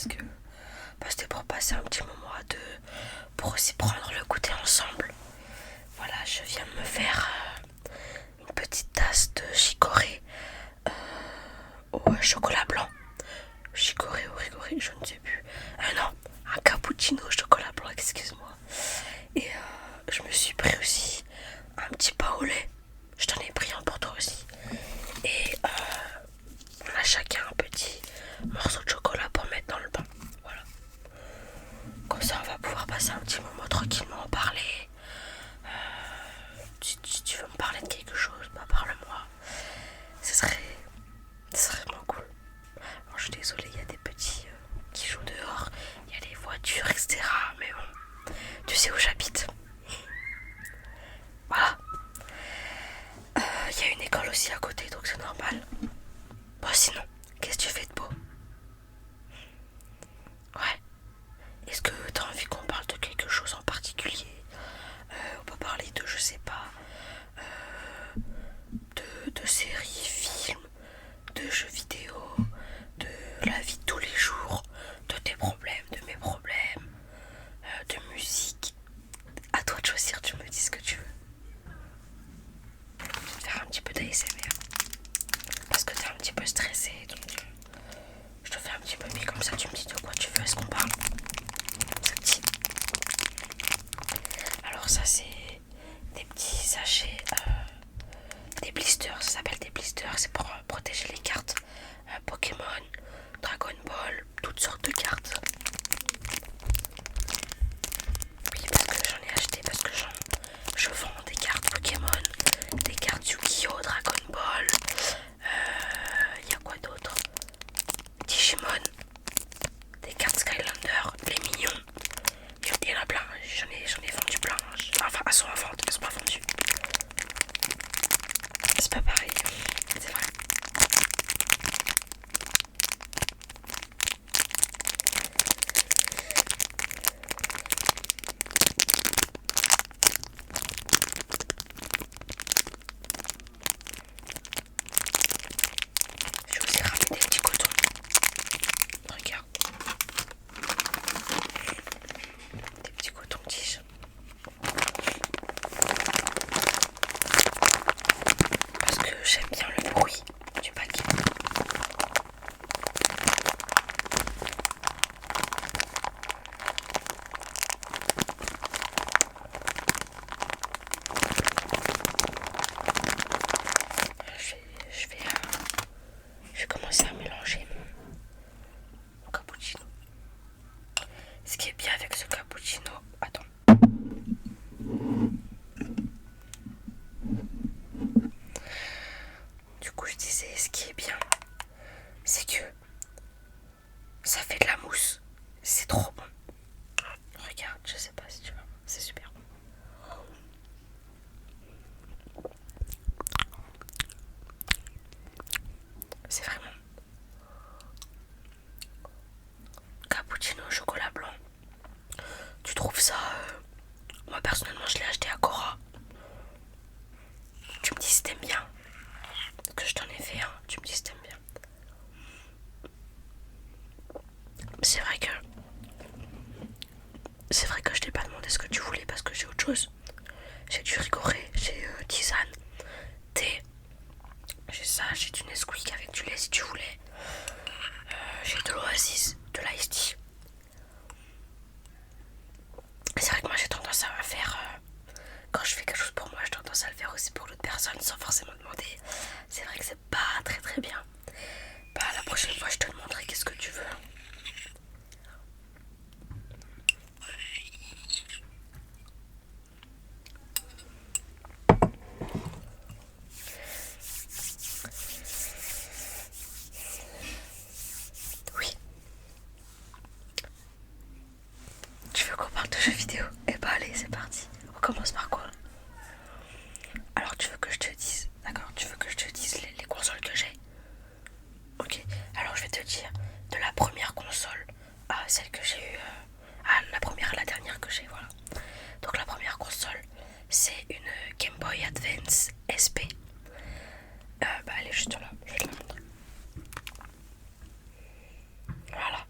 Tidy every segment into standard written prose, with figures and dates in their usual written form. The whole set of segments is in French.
parce que c'était pour passer un petit moment à deux, pour aussi prendre le goûter ensemble. Voilà, je viens de me faire une petite tasse de chicorée au chocolat blanc. Chicorée ou rigorée, je ne sais plus. Non, un cappuccino au chocolat blanc, excuse-moi. Et je me suis pris aussi un petit pain au lait. Je t'en ai pris un pour toi aussi. Et on a chacun un petit morceau de chocolat pour mettre dans le pain. Voilà. Comme ça, on va pouvoir passer un petit moment tranquillement, parler. Si tu veux me parler de quelque chose, bah parle-moi. Ce serait vraiment cool. Alors, je suis désolée, il y a des petits qui jouent dehors. Il y a les voitures, etc. Mais bon, tu sais où j'habite. Voilà. Il y a une école aussi à côté, donc c'est normal. Bon, sinon, qu'est-ce que tu fais de beau? Ouais. Est-ce que t'as envie qu'on parle de quelque chose en particulier? On peut parler de, je sais pas, de séries, films, de jeux vidéo, de la vie de tous les jours, de tes problèmes, de mes problèmes, de musique. À toi de choisir, tu me dis ce que tu veux. Je vais te faire un petit peu d'ASMR parce que t'es un petit peu stressé, donc je te fais un petit peu, mais comme ça tu me dis de quoi tu veux, est-ce qu'on parle? Ça te dit? Alors ça c'est des petits sachets, des blisters, ça s'appelle des blisters, c'est pour protéger les cartes Pokémon, Dragon Ball, toutes sortes de cartes. Oui, parce que j'en ai acheté, parce que je vends des cartes Pokémon, des cartes Yu-Gi-Oh, Dragon Ball, y a quoi d'autre? Digimon, des cartes Skylander, les mignons. Il y en a plein, j'en ai vendu plein. Enfin, elles sont en vente, elles sont pas vendues. C'est pas pareil, c'est vrai. Je vais aussi ramener des petits cotons. Regarde. Des petits cotons-tiges. Parce que j'aime bien le bruit du paquet. Je vais commencer à mélanger mon cappuccino. Ce qui est bien avec ce cappuccino, attends. Du coup, je disais, ce qui est bien, c'est que ça fait de la mousse. C'est trop bon. Regarde, je sais pas si tu vois, c'est super bon. C'est vraiment cappuccino au chocolat blanc. Tu trouves ça moi personnellement je l'ai acheté à Cora. Tu me dis si t'aimes bien. Que je t'en ai fait un, tu me dis si t'aimes bien. C'est vrai que je t'ai pas demandé ce que tu voulais parce que j'ai autre chose. J'ai du rigoré, j'ai tisane, thé. J'ai ça, j'ai du Nesquik avec du lait si tu voulais. J'ai de l'Oasis, de l'Ice Tea. C'est vrai que moi j'ai tendance à faire, quand je fais quelque chose pour moi, j'ai tendance à le faire aussi pour l'autre personne sans forcément demander. C'est vrai que c'est pas très très bien. Bah la prochaine fois je te demanderai qu'est-ce que tu veux. Oui. Tu veux qu'on parle de jeux vidéo? Eh bah allez, c'est parti. On commence par quoi? Alors tu veux que je te dise, d'accord, tu veux que je te dise les consoles que j'ai? Ok, alors je vais te dire de la première console à celle que j'ai eue, à la première à la dernière que j'ai, voilà. Donc la première console, c'est une Game Boy Advance SP. Bah elle est juste là, je vais te la montrer. Voilà.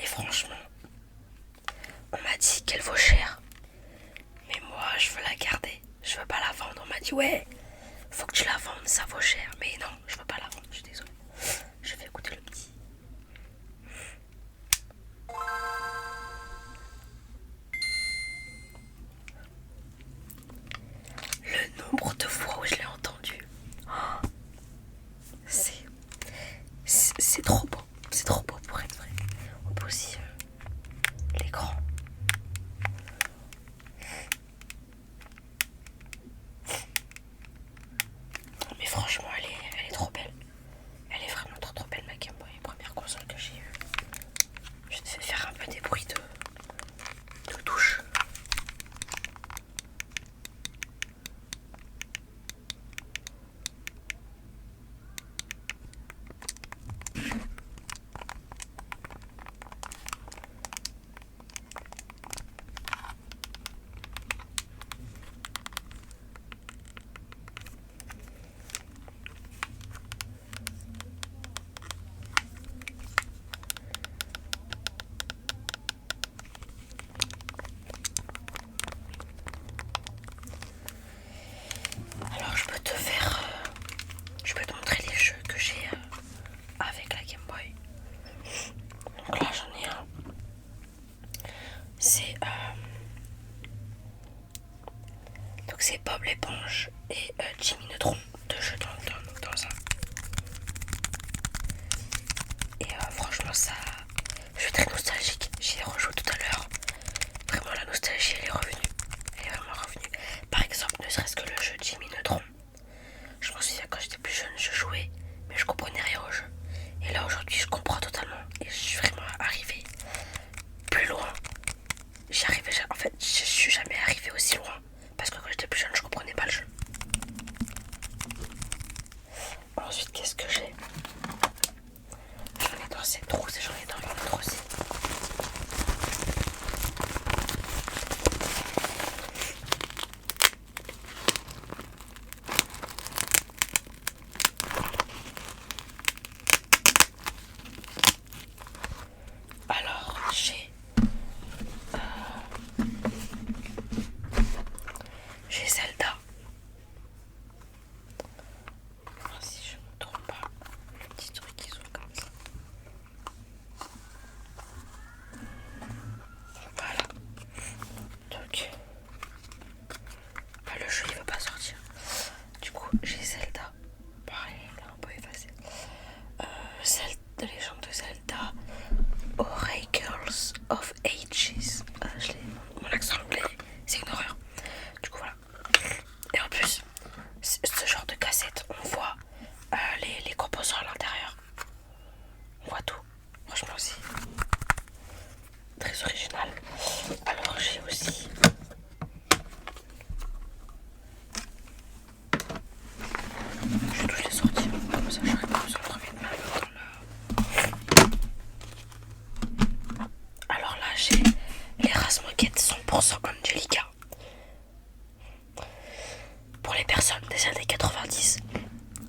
Et franchement, on m'a dit qu'elle vaut cher. Mais moi, je veux la garder. Je veux pas la vendre. On m'a dit, ouais, faut que tu la vendes, ça vaut cher. Mais non, je veux pas la vendre, je suis désolée. Je vais écouter le petit. Le nombre de fois où je l'ai entendu, oh, c'est trop beau. C'est trop beau pour être vrai. On peut aussi l'écran. Mais franchement, elle est trop belle. Elle est vraiment trop belle, ma Game Boy. Première console que j'ai eue. Je te fais faire un peu des bruits de touche. Alors je peux te montrer les jeux que j'ai avec la Game Boy. Donc là j'en ai un. C'est Bob l'éponge et Jimmy Neutron, deux jeux dans un. Et franchement ça, je suis très nostalgique. J'y ai rejoué tout à l'heure. Vraiment la nostalgie elle est revenue. Elle est vraiment revenue. Par exemple, ne serait-ce que le jeu Jimmy Neutron. Je m'en souviens quand j'étais plus jeune, je jouais, mais je comprenais rien au jeu. Et là aujourd'hui je comprends totalement. Et je suis vraiment arrivé plus loin. En fait, je suis jamais arrivé aussi loin. Parce que quand j'étais plus jeune, je comprenais pas le jeu. Ensuite, qu'est-ce que j'ai? J'en ai dans cette trousse et j'en ai dans une autre aussi. Alors, j'ai Zelda. Si je me trompe pas, le petit truc qui s'ouvre comme ça. Voilà. Donc, le jeu il veut pas sortir. Du coup, j'ai Zelda. Pareil, là on peut effacer. Zelda, Légende de Zelda. Oracles of Ages. Mon accent anglais, c'est une horreur. Du coup, voilà. Et en plus, ce genre de cassette, on voit les composants à l'intérieur. On voit tout. Franchement, c'est très original. Alors, j'ai aussi. Je vais tous les sortir. Comme ça, j'aurai pas besoin de remettre ma main dans la. Alors là, j'ai les Razmoket 100% Angelica. Pour les personnes des années 90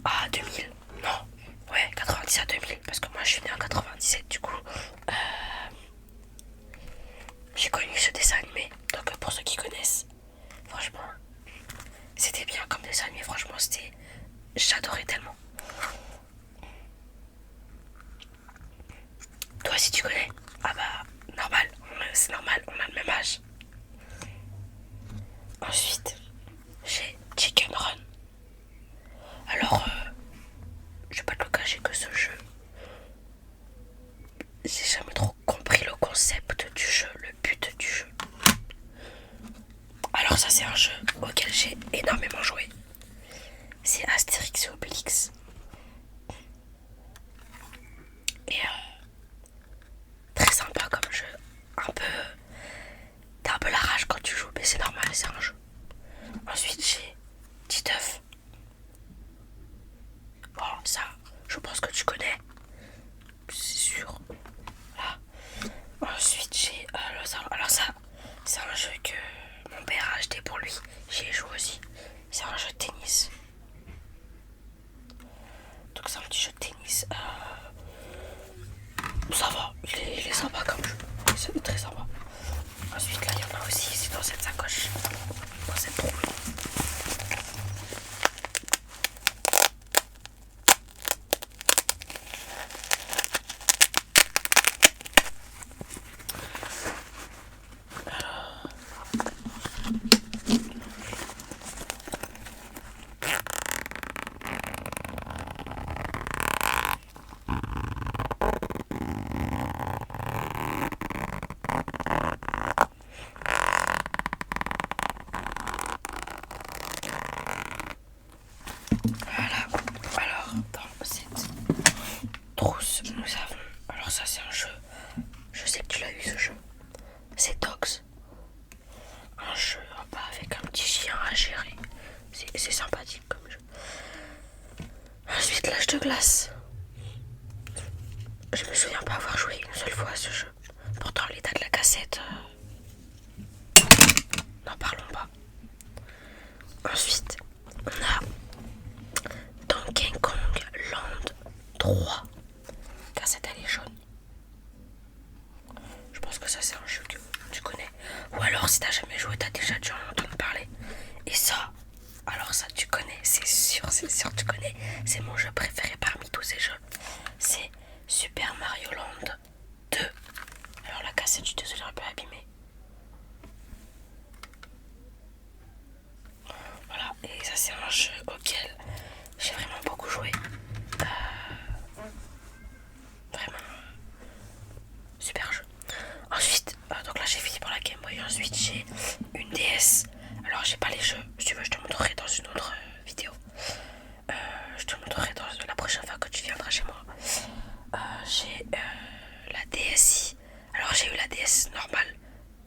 à 2000. Non, ouais, 90 à 2000. Parce que moi, je suis né en 97, du coup. J'ai connu ce dessin animé. Donc, pour ceux qui connaissent, franchement, c'était bien comme dessin animé. Franchement, j'adorais tellement. Toi, si tu connais, ah bah, normal. C'est normal, on a le même âge. Ensuite, j'ai Chicken Run. Alors, je vais pas te le cacher que ce jeu, j'ai jamais trop compris le concept du jeu, le but du jeu. Alors ça, c'est un jeu auquel j'ai énormément joué. C'est Astérix et Obélix. Et très sympa comme jeu. T'as un peu la rage quand tu joues, mais c'est normal, c'est un jeu. Ensuite, j'ai Titeuf. Bon, ça, je pense que tu connais. C'est sûr. Voilà. Ensuite, j'ai alors ça, c'est un jeu que mon père a acheté pour lui. J'y ai joué aussi. C'est un jeu de tennis. Je sais que tu l'as eu ce jeu. C'est Dogs. Un jeu avec un petit chien à gérer. C'est sympathique comme jeu. Ensuite, l'âge de glace. Je me souviens pas avoir joué une seule fois à ce jeu. Pourtant, l'état de la cassette... n'en parlons pas. Ensuite, on a Donkey Kong Land 3. Cassette, elle est jaune. Je pense que ça, c'est un jeu que tu connais. Ou alors, si t'as jamais joué, t'as déjà dû en entendre parler. Et ça, alors ça, tu connais. C'est sûr, tu connais. C'est mon jeu préféré parmi tous ces jeux. C'est Super Mario Land 2. Alors, la cassette, je suis désolée, elle est un peu abîmée. Voilà, et ça, c'est un jeu auquel j'ai vraiment beaucoup joué. Vraiment super jeu. Ensuite, donc là j'ai fini pour la Game Boy. Ensuite j'ai une DS. Alors j'ai pas les jeux. Si tu veux je te montrerai dans une autre vidéo. Je te montrerai dans la prochaine fois que tu viendras chez moi. J'ai la DSi. Alors j'ai eu la DS normale.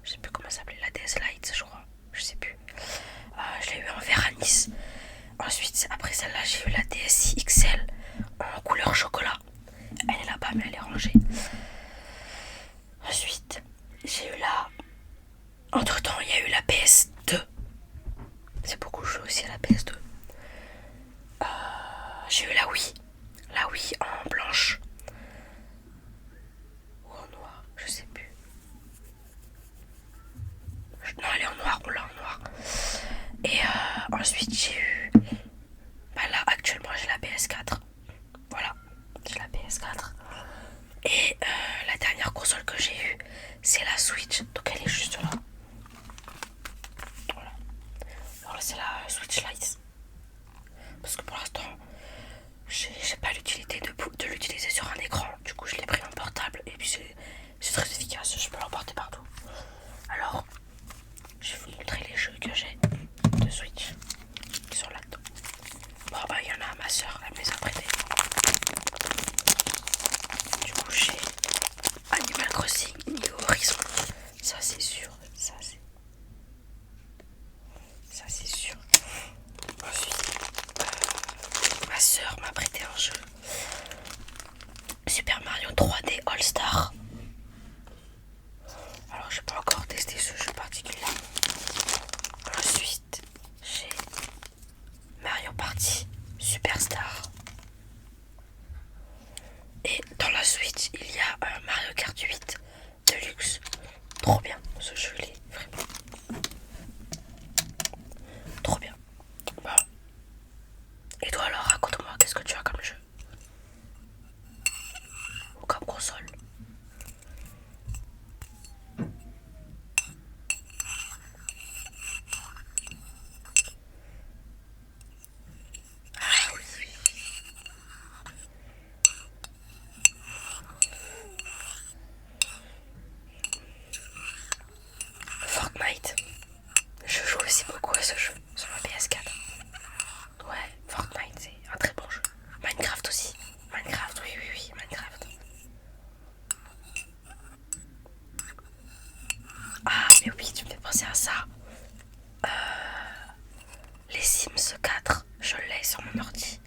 Je sais plus comment ça s'appelait. La DS Lite je crois. Je sais plus. Je l'ai eu en vert à Nice. Ensuite après celle-là j'ai eu la DSi XL en couleur chocolat. Elle est là-bas mais elle est rangée. Ensuite, j'ai eu la... Entre temps, il y a eu la PS2. C'est beaucoup joué aussi à la PS2. J'ai eu la Wii. La Wii en blanche. Ou en noir, je sais plus. Non, elle est en noir, on l'a en noir. Et ensuite, j'ai eu... Bah là, actuellement, j'ai la PS4. Voilà, j'ai la PS4. Et la dernière console que j'ai eue, c'est la Switch. Donc elle est juste là. Voilà. Alors là, c'est la Switch Lite. Parce que pour l'instant, j'ai pas l'utilité de l'utiliser sur un écran. Du coup, je l'ai pris en portable. Et puis, c'est très efficace. Je peux l'emporter partout. Alors, je vais vous montrer les jeux que j'ai de Switch qui sont là-dedans. Bon, bah, il y en a à ma soeur. Elle me les a prêtés. Du coup, j'ai Animal Crossing New Horizon. Ça, c'est sûr. Ça, c'est sûr. Ensuite, ma soeur m'a prêté un jeu. Super Mario 3D All Star. Alors, j'ai pas encore testé ce jeu particulier. Ensuite, j'ai Mario Party Superstar. Et dans la Switch, il y a Mario Kart 8 Deluxe. Trop bien, ce jeu, il est vraiment trop bien. Bon. Et toi alors, raconte-moi, qu'est-ce que tu as comme jeu? Ou comme console? Ah oui, oui. Fortnite. Je joue aussi beaucoup à ce jeu sur ma PS4. Ouais, Fortnite, c'est un très bon jeu. Minecraft aussi. Minecraft, oui, Minecraft. Ah, mais oui, tu me fais penser à ça. Les Sims 4, je l'ai sur mon ordi.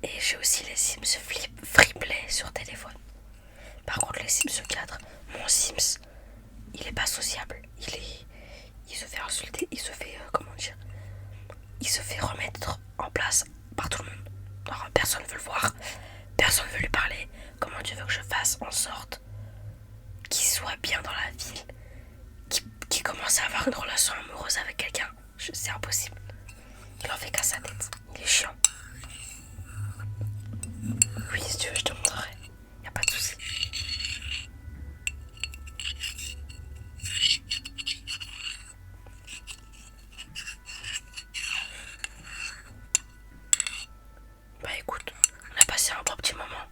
Et j'ai aussi les Sims Freeplay sur téléphone. Par contre, les Sims 4, mon Sims, il est pas sociable. Il se fait insulter, il se fait, comment dire, il se fait remettre en place par tout le monde. Alors, personne ne veut le voir, personne ne veut lui parler. Comment tu veux que je fasse en sorte qu'il soit bien dans la ville, qu'il commence à avoir une relation amoureuse avec quelqu'un? C'est impossible. Il en fait qu'à sa tête. Il est chiant. Oui, si tu veux, je te montrerai. Y a pas de souci. Bah écoute, on a passé un bon petit moment.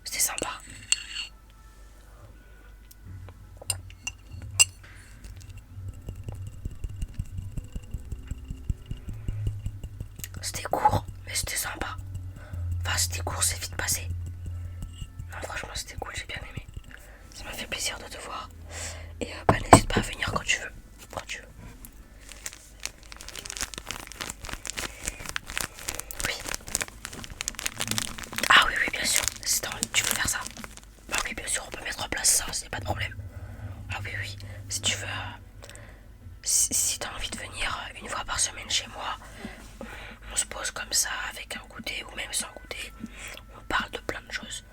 C'était sympa. C'était court, mais c'était sympa. Enfin, c'était court, c'est vite passé. Et bah, n'hésite pas à venir quand tu veux. Quand tu veux. Oui. Ah oui, oui, bien sûr. Si tu veux faire ça. Bah oui, bien sûr, on peut mettre en place ça, c'est pas de problème. Ah oui, oui. Si tu veux. Si t'as envie de venir une fois par semaine chez moi, on se pose comme ça avec un goûter ou même sans goûter. On parle de plein de choses.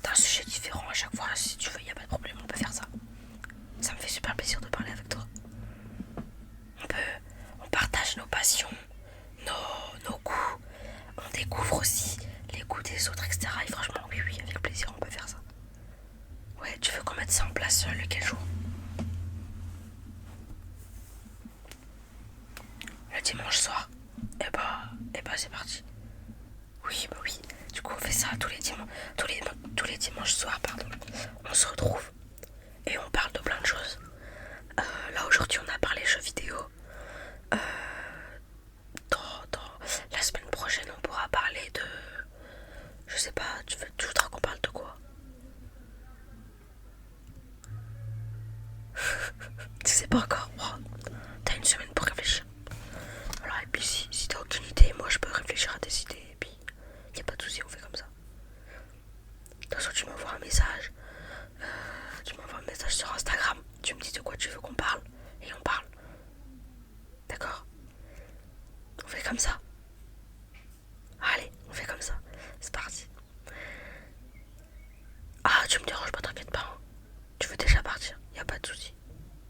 D'un sujet différent à chaque fois. Si tu veux, y a pas de problème, on peut faire ça. Ça me fait super plaisir de parler avec toi. On partage nos passions, nos goûts. On découvre aussi les goûts des autres, etc. Et franchement, oui, oui, avec plaisir, on peut faire ça. Ouais, tu veux qu'on mette ça en place lequel jour? Le dimanche soir. Et bah c'est parti. Oui, bah oui. Du coup, on fait ça tous les dimanches soirs, pardon. On se retrouve et on parle de plein de choses. Là aujourd'hui, on a parlé jeux vidéo. Dans la semaine prochaine, on pourra parler de, je sais pas, tu voudras qu'on parle de quoi? Tu sais pas encore. Oh, t'as une semaine pour réfléchir. Voilà, et puis si t'as aucune idée, moi je peux réfléchir à des idées. Et puis, y a pas de souci, on fait comme ça. De toute façon, tu m'envoies un message. Tu m'envoies un message sur Instagram. Tu me dis de quoi tu veux qu'on parle. Et on parle. D'accord? On fait comme ça. Allez, on fait comme ça. C'est parti. Ah, tu me déranges pas, t'inquiète pas. Hein. Tu veux déjà partir, y a pas de souci. De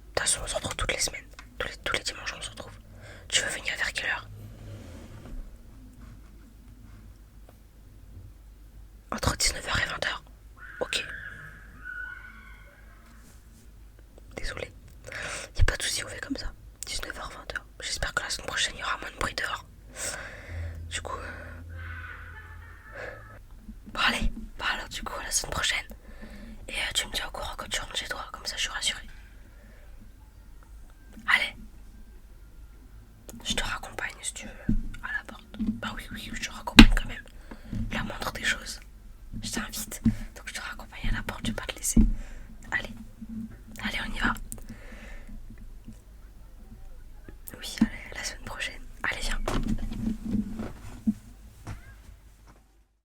toute façon, on se retrouve toutes les semaines. Tous les dimanches, on se retrouve. Tu veux venir vers quelle heure? Entre 19h et 20h. Ok. Désolé. Y a pas de souci, on fait comme ça. 19h, 20h. J'espère que la semaine prochaine, il y aura moins de bruit dehors. Du coup... Bon, allez. Bah alors, du coup, à la semaine prochaine. Et tu me dis au courant quand tu rentres chez toi. Comme ça, je suis rassurée. Allez. Je te raccompagne si tu veux. À la porte. Bah oui, oui, je te raccompagne quand même. La moindre des choses. Je t'invite. Donc je te raccompagne à la porte, je vais pas te laisser. Allez. Allez, on y va. Oui,